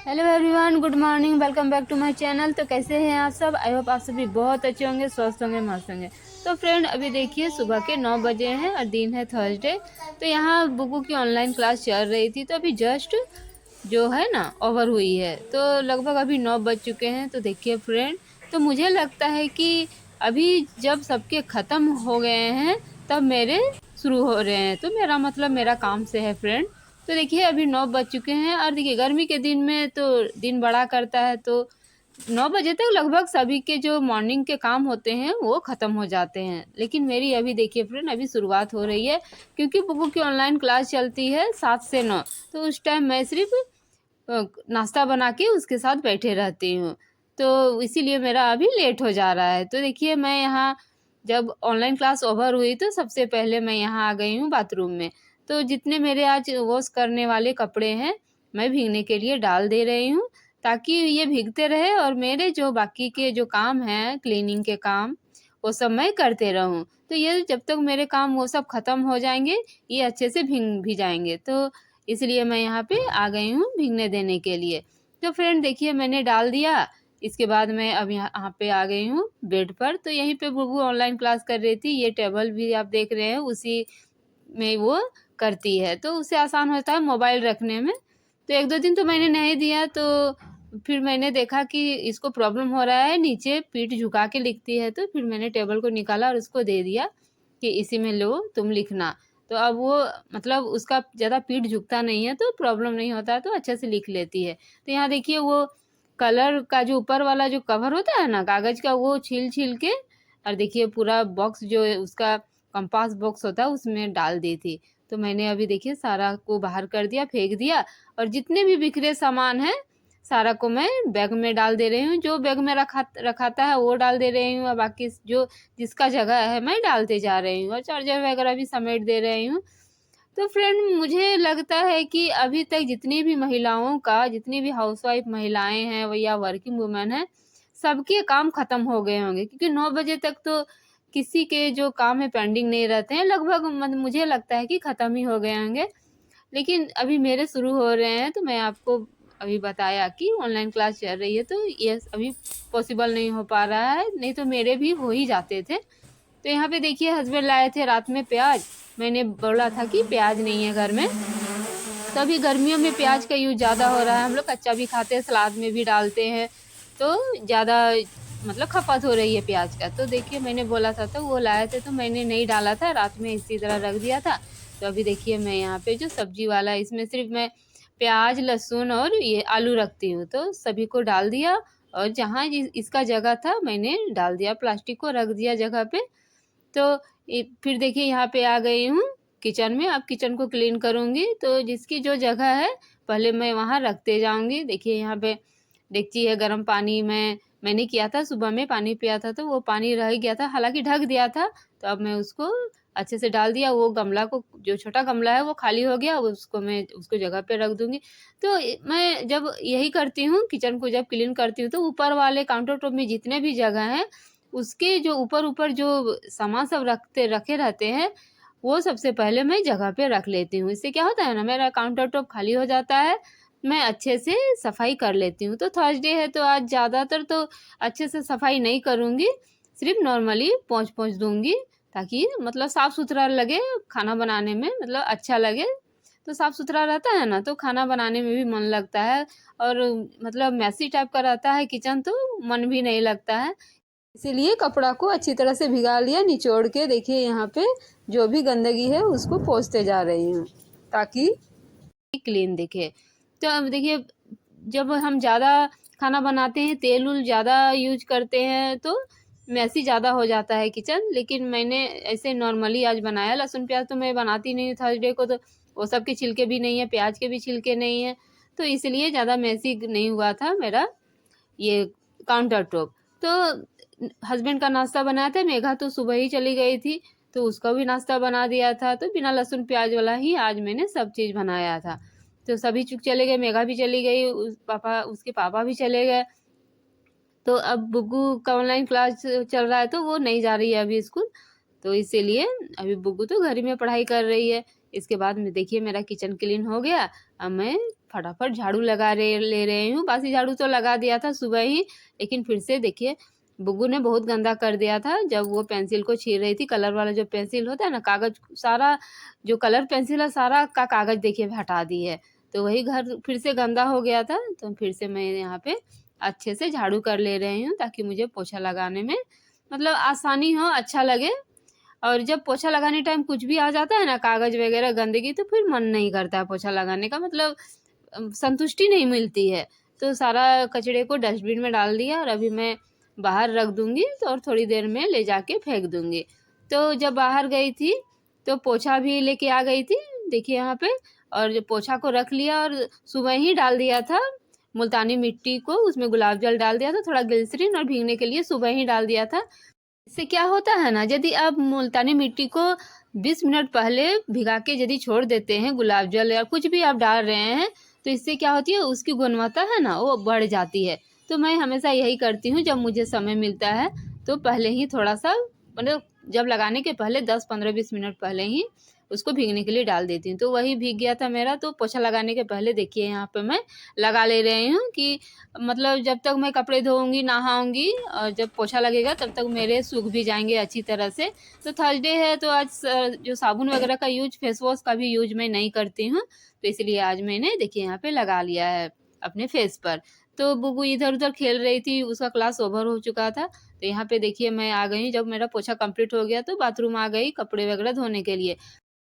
Hello everyone, good morning, welcome back to my channel. तो कैसे हैं आप सब? आई होप आप सभी बहुत अच्छे होंगे, स्वस्थ होंगे, मस्त होंगे। तो फ्रेंड, अभी देखिए सुबह के 9 बजे हैं और दिन है थर्सडे। तो यहाँ बुकू की ऑनलाइन क्लास चल रही थी, तो अभी जस्ट जो है ना ओवर हुई है। तो लगभग अभी 9 बज चुके हैं। तो देखिए फ्रेंड, तो मुझे लगता है कि अभी जब सबके ख़त्म हो गए हैं तब मेरे शुरू हो रहे हैं। तो मेरा मतलब मेरा काम से है फ्रेंड। तो देखिए अभी 9 बज चुके हैं और देखिए गर्मी के दिन में तो दिन बड़ा करता है, तो 9 बजे तक लगभग सभी के जो मॉर्निंग के काम होते हैं वो ख़त्म हो जाते हैं। लेकिन मेरी अभी देखिए फ्रेंड अभी शुरुआत हो रही है, क्योंकि बुकू की ऑनलाइन क्लास चलती है 7 से 9। तो उस टाइम मैं सिर्फ नाश्ता बना के उसके साथ बैठे रहती हूँ। तो इसीलिए मेरा अभी लेट हो जा रहा है। तो देखिए मैं यहाँ जब ऑनलाइन क्लास ओवर हुई तो सबसे पहले मैं यहाँ आ गई हूँ बाथरूम में। तो जितने मेरे आज वॉश करने वाले कपड़े हैं मैं भीगने के लिए डाल दे रही हूँ, ताकि ये भीगते रहे और मेरे जो बाकी के जो काम हैं क्लीनिंग के काम वो सब मैं करते रहूँ। तो ये जब तक मेरे काम वो सब ख़त्म हो जाएँगे ये अच्छे से भीग भी जाएँगे। तो इसलिए मैं यहाँ पे आ गई हूँ भीगने देने के लिए। तो फ्रेंड देखिए मैंने डाल दिया, इसके बाद मैं अब यहाँ पे आ गई हूँ बेड पर। तो यहीं पे बुबू ऑनलाइन क्लास कर रही थी। ये टेबल भी आप देख रहे हैं उसी में वो करती है, तो उससे आसान होता है मोबाइल रखने में। तो 1-2 दिन तो मैंने नहीं दिया, तो फिर मैंने देखा कि इसको प्रॉब्लम हो रहा है, नीचे पीठ झुका के लिखती है। तो फिर मैंने टेबल को निकाला और उसको दे दिया कि इसी में लो तुम लिखना। तो अब वो मतलब उसका ज़्यादा पीठ झुकता नहीं है तो प्रॉब्लम नहीं होता, तो अच्छे से लिख लेती है। तो यहाँ देखिए वो कलर का जो ऊपर वाला जो कवर होता है ना कागज़ का, वो छील-छील के और देखिए पूरा बॉक्स जो है उसका कंपास बॉक्स होता है उसमें डाल दी थी। तो मैंने अभी देखिए सारा को बाहर कर दिया, फेंक दिया और जितने भी बिखरे सामान हैं सारा को मैं बैग में डाल दे रही हूँ। जो बैग में रखाता है वो डाल दे रही हूँ और बाकी जो जिसका जगह है मैं डालते जा रही हूँ और चार्जर वगैरह भी समेट दे रही हूँ। तो फ्रेंड मुझे लगता है कि अभी तक जितनी भी महिलाओं का जितनी भी हाउसवाइफ महिलाएँ हैं या वर्किंग वुमन हैं, सबके काम ख़त्म हो गए होंगे, क्योंकि 9 बजे तक तो किसी के जो काम है पेंडिंग नहीं रहते हैं। लगभग मुझे लगता है कि ख़त्म ही हो गए होंगे। लेकिन अभी मेरे शुरू हो रहे हैं, तो मैं आपको अभी बताया कि ऑनलाइन क्लास चल रही है, तो ये अभी पॉसिबल नहीं हो पा रहा है, नहीं तो मेरे भी हो ही जाते थे। तो यहाँ पे देखिए हस्बैंड लाए थे रात में प्याज। मैंने बोला था कि प्याज नहीं है घर में। तो अभी गर्मियों में प्याज का यूज़ ज़्यादा हो रहा है, हम लोग कच्चा भी खाते हैं, सलाद में भी डालते हैं, तो ज़्यादा मतलब खपत हो रही है प्याज का। तो देखिए मैंने बोला था तो वो लाए थे, तो मैंने नहीं डाला था, रात में इसी तरह रख दिया था। तो अभी देखिए मैं यहाँ पे जो सब्जी वाला है इसमें सिर्फ मैं प्याज, लहसुन और ये आलू रखती हूँ, तो सभी को डाल दिया और जहाँ इसका जगह था मैंने डाल दिया, प्लास्टिक को रख दिया जगह पे। तो फिर देखिए यहाँ पे आ गई हूँ किचन में। अब किचन को क्लीन करूँगी, तो जिसकी जो जगह है पहले मैं वहाँ रखते जाऊँगी। देखिए यहाँ पे डेगची है गर्म पानी में, मैंने किया था सुबह में पानी पिया था तो वो पानी रह गया था, हालाँकि ढक दिया था। तो अब मैं उसको अच्छे से डाल दिया, वो गमला को जो छोटा गमला है वो खाली हो गया, अब उसको मैं उसको जगह पे रख दूँगी। तो मैं जब यही करती हूँ, किचन को जब क्लीन करती हूँ तो ऊपर वाले काउंटर टॉप में जितने भी जगह हैं उसके जो ऊपर-ऊपर जो सामान सब रखे रहते हैं, वो सबसे पहले मैं जगह पे रख लेती हूँ। इससे क्या होता है ना मेरा काउंटर टॉप खाली हो जाता है, मैं अच्छे से सफाई कर लेती हूँ। तो थर्सडे है तो आज ज़्यादातर तो अच्छे से सफाई नहीं करूँगी, सिर्फ़ नॉर्मली पोंछ-पोंछ दूँगी, ताकि मतलब साफ-सुथरा लगे खाना बनाने में, मतलब अच्छा लगे। तो साफ-सुथरा रहता है ना तो खाना बनाने में भी मन लगता है, और मतलब मेसी टाइप का रहता है किचन तो मन भी नहीं लगता है। इसीलिए कपड़ा को अच्छी तरह से भिगा लिया निचोड़ के। देखिए यहाँ पे जो भी गंदगी है उसको पोंछते जा रही हूँ, ताकि क्लीन दिखे। तो अब देखिए जब हम ज़्यादा खाना बनाते हैं, तेल-उल ज़्यादा यूज़ करते हैं तो मेसी ज़्यादा हो जाता है किचन। लेकिन मैंने ऐसे नॉर्मली आज बनाया, लहसुन प्याज़ तो मैं बनाती नहीं हूँ थर्सडे को, तो वो सब के छिलके भी नहीं है, प्याज़ के भी छिलके नहीं हैं, तो इसलिए ज़्यादा मेसी नहीं हुआ था मेरा ये काउंटर टॉप। तो हस्बैंड का नाश्ता बनाया था, मेघा तो सुबह ही चली गई थी, तो उसका भी नाश्ता बना दिया था। तो बिना लहसुन प्याज वाला ही आज मैंने सब चीज़ बनाया था। तो सभी चूक चले गए, मेघा भी चली गई, उसके पापा भी चले गए। तो अब बुग्गू का ऑनलाइन क्लास चल रहा है तो वो नहीं जा रही है अभी स्कूल, तो इसीलिए अभी बुग्गू तो घर ही में पढ़ाई कर रही है। इसके बाद में देखिए मेरा किचन क्लीन हो गया। अब मैं फटाफट झाड़ू ले रही हूँ। बासी झाड़ू तो लगा दिया था सुबह ही, लेकिन फिर से देखिए बुग्गू ने बहुत गंदा कर दिया था। जब वो पेंसिल को छील रही थी, कलर वाला जो पेंसिल होता है ना, कागज सारा जो कलर पेंसिल है सारा का कागज देखिए हटा दी है। तो वही घर फिर से गंदा हो गया था। तो फिर से मैं यहाँ पे अच्छे से झाड़ू कर ले रही हूँ, ताकि मुझे पोछा लगाने में मतलब आसानी हो, अच्छा लगे। और जब पोछा लगाने टाइम कुछ भी आ जाता है ना, कागज वगैरह गंदगी, तो फिर मन नहीं करता है पोछा लगाने का, मतलब संतुष्टि नहीं मिलती है। तो सारा कचड़े को डस्टबिन में डाल दिया और अभी मैं बाहर रख दूंगी, तो और थोड़ी देर में ले जाके फेंक दूंगी। तो जब बाहर गई थी तो पोछा भी लेके आ गई थी, देखिए यहाँ पे। और जब पोछा को रख लिया और सुबह ही डाल दिया था मुल्तानी मिट्टी को, उसमें गुलाब जल डाल दिया था, थोड़ा ग्लिसरीन और भीगने के लिए सुबह ही डाल दिया था। इससे क्या होता है ना, यदि आप मुल्तानी मिट्टी को 20 मिनट पहले भिगा के यदि छोड़ देते हैं, गुलाब जल या कुछ भी आप डाल रहे हैं, तो इससे क्या होती है, उसकी गुणवत्ता है ना वो बढ़ जाती है। तो मैं हमेशा यही करती हूँ, जब मुझे समय मिलता है तो पहले ही थोड़ा सा, मतलब जब लगाने के पहले 10-15-20 मिनट पहले ही उसको भीगने के लिए डाल देती हूँ। तो वही भीग गया था मेरा। तो पोछा लगाने के पहले देखिए यहाँ पे मैं लगा ले रही हूँ कि मतलब जब तक मैं कपड़े धोऊंगी, नहाऊंगी, और जब पोछा लगेगा तब तक मेरे सूख भी जाएंगे अच्छी तरह से। तो थर्सडे है तो आज जो साबुन वगैरह का यूज, फेस वॉश का भी यूज मैं नहीं करती हूँ, तो इसलिए आज मैंने देखिए यहाँ पे लगा लिया है अपने फेस पर। तो बुबू इधर उधर खेल रही थी, उसका क्लास ओवर हो चुका था। तो यहाँ पे देखिए मैं आ गई, जब मेरा पोछा कंप्लीट हो गया तो बाथरूम आ गई कपड़े वगैरह धोने के लिए।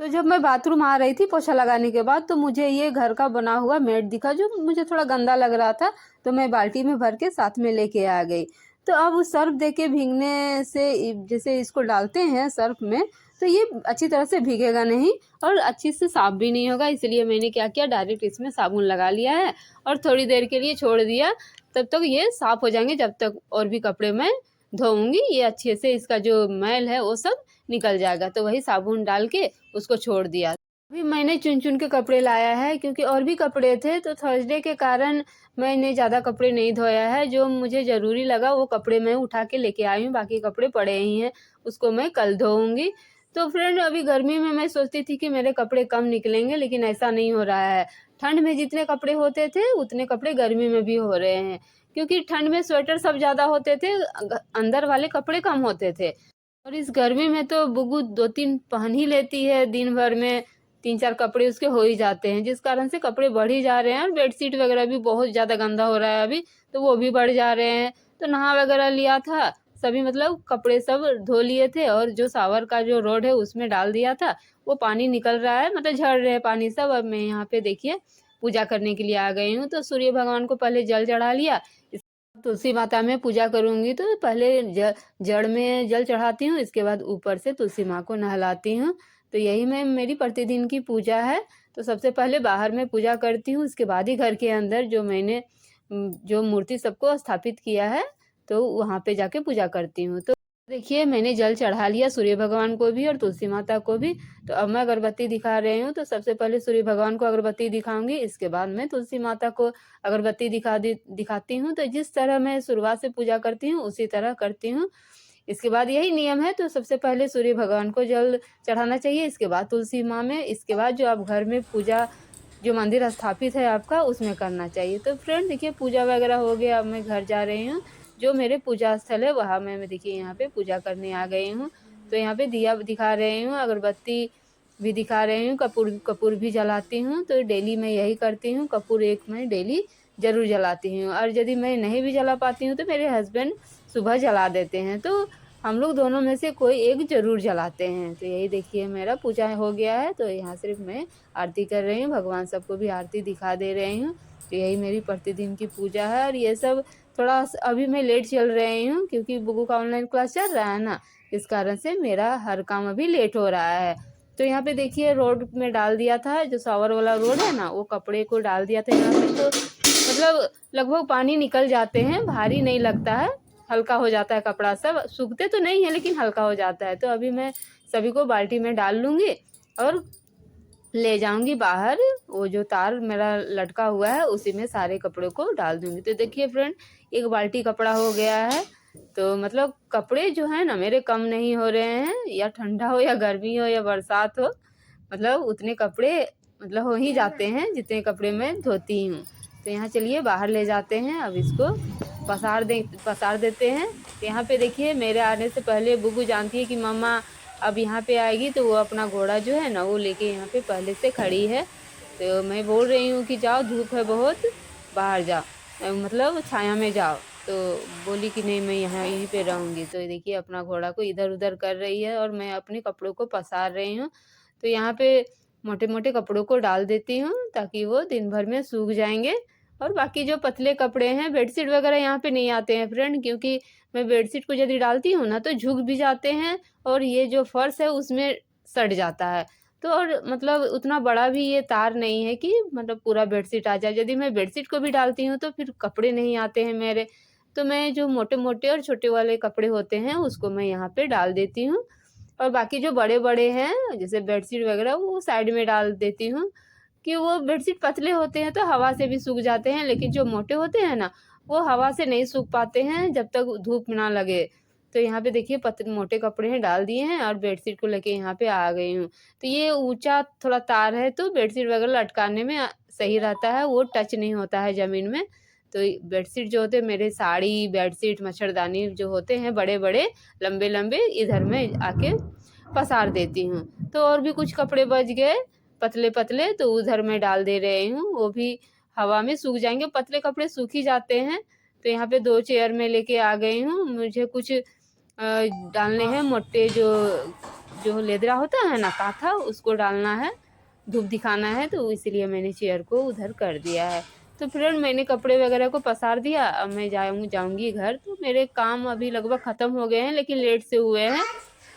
तो जब मैं बाथरूम आ रही थी पोछा लगाने के बाद, तो मुझे ये घर का बना हुआ मैट दिखा, जो मुझे थोड़ा गंदा लग रहा था। तो मैं बाल्टी में भर के साथ में लेके आ गई। तो अब उस सर्फ दे के भीगने से, जैसे इसको डालते हैं सर्फ में, तो ये अच्छी तरह से भीगेगा नहीं और अच्छी से साफ भी नहीं होगा। इसलिए मैंने क्या किया, डायरेक्ट इसमें साबुन लगा लिया है और थोड़ी देर के लिए छोड़ दिया। तब तक ये साफ हो जाएंगे, जब तक और भी कपड़े मैं धोऊंगी, ये अच्छे से इसका जो मैल है वो सब निकल जाएगा। तो वही साबुन डाल के उसको छोड़ दिया। अभी मैंने चुन चुन के कपड़े लाया है, क्योंकि और भी कपड़े थे, तो थर्सडे के कारण मैंने ज़्यादा कपड़े नहीं धोया है। जो मुझे ज़रूरी लगा वो कपड़े मैं उठा के लेके आई हूँ, बाकी कपड़े पड़े ही हैं, उसको मैं कल धोऊंगी। तो फ्रेंड अभी गर्मी में मैं सोचती थी कि मेरे कपड़े कम निकलेंगे, लेकिन ऐसा नहीं हो रहा है। ठंड में जितने कपड़े होते थे उतने कपड़े गर्मी में भी हो रहे हैं, क्योंकि ठंड में स्वेटर सब ज़्यादा होते थे, अंदर वाले कपड़े कम होते थे। और इस गर्मी में तो बुगु 2-3 पहन ही लेती है, दिन भर में 3-4 कपड़े उसके हो ही जाते हैं, जिस कारण से कपड़े बढ़ ही जा रहे हैं। और बेडशीट वगैरह भी बहुत ज़्यादा गंदा हो रहा है अभी, तो वो भी बढ़ जा रहे हैं। तो नहा वगैरह लिया था सभी, मतलब कपड़े सब धो लिए थे, और जो शावर का जो रोड है उसमें डाल दिया था, वो पानी निकल रहा है, मतलब झड़ रहे हैं पानी सब। अब मैं यहाँ पे देखिए पूजा करने के लिए आ गई हूँ। तो सूर्य भगवान को पहले जल चढ़ा लिया, तुलसी माता में पूजा करूंगी तो पहले जड़ में जल चढ़ाती हूँ, इसके बाद ऊपर से तुलसी माँ को नहलाती हूँ। तो यही मैं मेरी प्रतिदिन की पूजा है। तो सबसे पहले बाहर में पूजा करती हूँ, उसके बाद ही घर के अंदर जो मैंने जो मूर्ति सबको स्थापित किया है, तो वहाँ पे जाके पूजा करती हूँ। तो देखिए मैंने जल चढ़ा लिया सूर्य भगवान को भी और तुलसी माता को भी। तो अब मैं अगरबत्ती दिखा रही हूँ। तो सबसे पहले सूर्य भगवान को अगरबत्ती दिखाऊंगी, इसके बाद मैं तुलसी माता को अगरबत्ती दिखाती हूँ। तो जिस तरह मैं शुरुआत से पूजा करती हूँ उसी तरह करती हूँ। इसके बाद यही नियम है। तो सबसे पहले सूर्य भगवान को जल चढ़ाना चाहिए, इसके बाद तुलसी माँ में, इसके बाद जो आप घर में पूजा जो मंदिर स्थापित है आपका उसमें करना चाहिए। तो फ्रेंड देखिए पूजा वगैरह हो गया, अब मैं घर जा रही हूँ। जो मेरे पूजा स्थल है वहाँ मैं देखिए यहाँ पे पूजा करने आ गई हूँ। तो यहाँ पे दिया दिखा रही हूँ, अगरबत्ती भी दिखा रही हूँ, कपूर भी जलाती हूँ। तो डेली मैं यही करती हूँ, कपूर एक मैं डेली ज़रूर जलाती हूँ। और यदि मैं नहीं भी जला पाती हूँ तो मेरे हस्बैंड सुबह जला देते हैं, तो हम लोग दोनों में से कोई एक ज़रूर जलाते हैं। तो यही देखिए मेरा पूजा हो गया है। तो यहाँ सिर्फ मैं आरती कर रही हूँ, भगवान सबको भी आरती दिखा दे रही हूँ। तो यही मेरी प्रतिदिन की पूजा है। और ये सब थोड़ा अभी मैं लेट चल रही हूँ, क्योंकि बुगु का ऑनलाइन क्लास चल रहा है ना, इस कारण से मेरा हर काम अभी लेट हो रहा है। तो यहाँ पे देखिए रोड में डाल दिया था, जो शावर वाला रोड है ना, वो कपड़े को डाल दिया था यहाँ पे। तो मतलब लगभग पानी निकल जाते हैं, भारी नहीं लगता है, हल्का हो जाता है कपड़ा, सब सूखते तो नहीं है लेकिन हल्का हो जाता है। तो अभी मैं सभी को बाल्टी में डाल लूँगी और ले जाऊंगी बाहर। वो जो तार मेरा लटका हुआ है उसी में सारे कपड़ों को डाल दूंगी। तो देखिए फ्रेंड एक बाल्टी कपड़ा हो गया है। तो मतलब कपड़े जो है ना मेरे कम नहीं हो रहे हैं, या ठंडा हो या गर्मी हो या बरसात हो, मतलब उतने कपड़े मतलब हो ही जाते हैं जितने कपड़े मैं धोती हूँ। तो यहाँ चलिए बाहर ले जाते हैं, अब इसको पसार देते हैं। तो यहाँ पे देखिए मेरे आने से पहले बुबू जानती है कि मम्मा अब यहाँ पे आएगी, तो वो अपना घोड़ा जो है ना वो लेके यहाँ पे पहले से खड़ी है। तो मैं बोल रही हूँ कि जाओ धूप है बहुत, बाहर जाओ, मतलब छाया में जाओ। तो बोली कि नहीं मैं यहाँ यहीं पे रहूँगी। तो देखिए अपना घोड़ा को इधर उधर कर रही है और मैं अपने कपड़ों को पसार रही हूँ। तो यहाँ पे मोटे मोटे कपड़ों को डाल देती हूँ ताकि वो दिन भर में सूख जाएंगे। और बाकी जो पतले कपड़े हैं, बेडशीट वगैरह यहाँ पे नहीं आते हैं फ्रेंड, क्योंकि मैं बेडशीट को यदि डालती हूँ ना तो झुक भी जाते हैं और ये जो फर्श है उसमें सट जाता है। तो और मतलब उतना बड़ा भी ये तार नहीं है कि मतलब पूरा बेडशीट आ जाए। यदि मैं बेडशीट को भी डालती हूँ तो फिर कपड़े नहीं आते हैं मेरे। तो मैं जो मोटे मोटे और छोटे वाले कपड़े होते हैं उसको मैं यहाँ पे डाल देती हूँ, और बाकी जो बड़े बड़े हैं जैसे बेडशीट वगैरह वो साइड में डाल देती हूँ। कि वो बेडशीट पतले होते हैं तो हवा से भी सूख जाते हैं, लेकिन जो मोटे होते हैं ना वो हवा से नहीं सूख पाते हैं जब तक धूप ना लगे। तो यहाँ पे देखिए पतले मोटे कपड़े हैं डाल दिए हैं और बेडशीट को लेके यहाँ पे आ गई हूँ। तो ये ऊंचा थोड़ा तार है तो बेडशीट वगैरह लटकाने में सही रहता है, वो टच नहीं होता है ज़मीन में। तो बेडशीट जो होते हैं मेरे, साड़ी बेडशीट मच्छरदानी जो होते हैं बड़े बड़े लंबे लंबे, इधर में आके पसार देती हूँ। तो और भी कुछ कपड़े बच गए पतले पतले तो उधर मैं डाल दे रही हूँ, वो भी हवा में सूख जाएंगे। पतले कपड़े सूख ही जाते हैं। तो यहाँ पे 2 चेयर में लेके आ गई हूँ। मुझे कुछ डालने हैं मोटे, जो जो लेदरा होता है ना काथा, उसको डालना है, धूप दिखाना है, तो इसीलिए मैंने चेयर को उधर कर दिया है। तो फ्रेंड मैंने कपड़े वगैरह को पसार दिया, अब मैं जाऊँगी घर। तो मेरे काम अभी लगभग ख़त्म हो गए हैं लेकिन लेट से हुए हैं,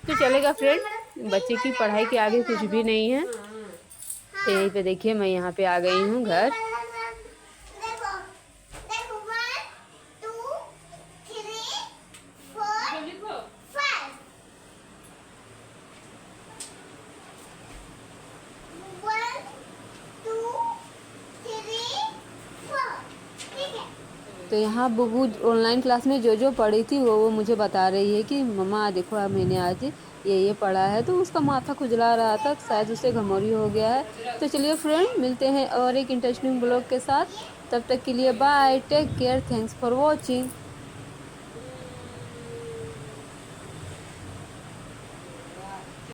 तो चलेगा फ्रेंड। बच्चे की पढ़ाई के आगे कुछ भी नहीं है। तो यहीं पे देखिए मैं यहाँ पे आ गई हूँ घर। तो यहाँ बुबू ऑनलाइन क्लास में जो जो पढ़ी थी वो मुझे बता रही है कि मम्मा देखो मैंने आज ये पढ़ा है। तो उसका माथा खुजला रहा था, शायद उसे घमौरी हो गया है। तो चलिए फ्रेंड मिलते हैं और एक इंटरेस्टिंग ब्लॉग के साथ। तब तक के लिए bye, take care, thanks for watching.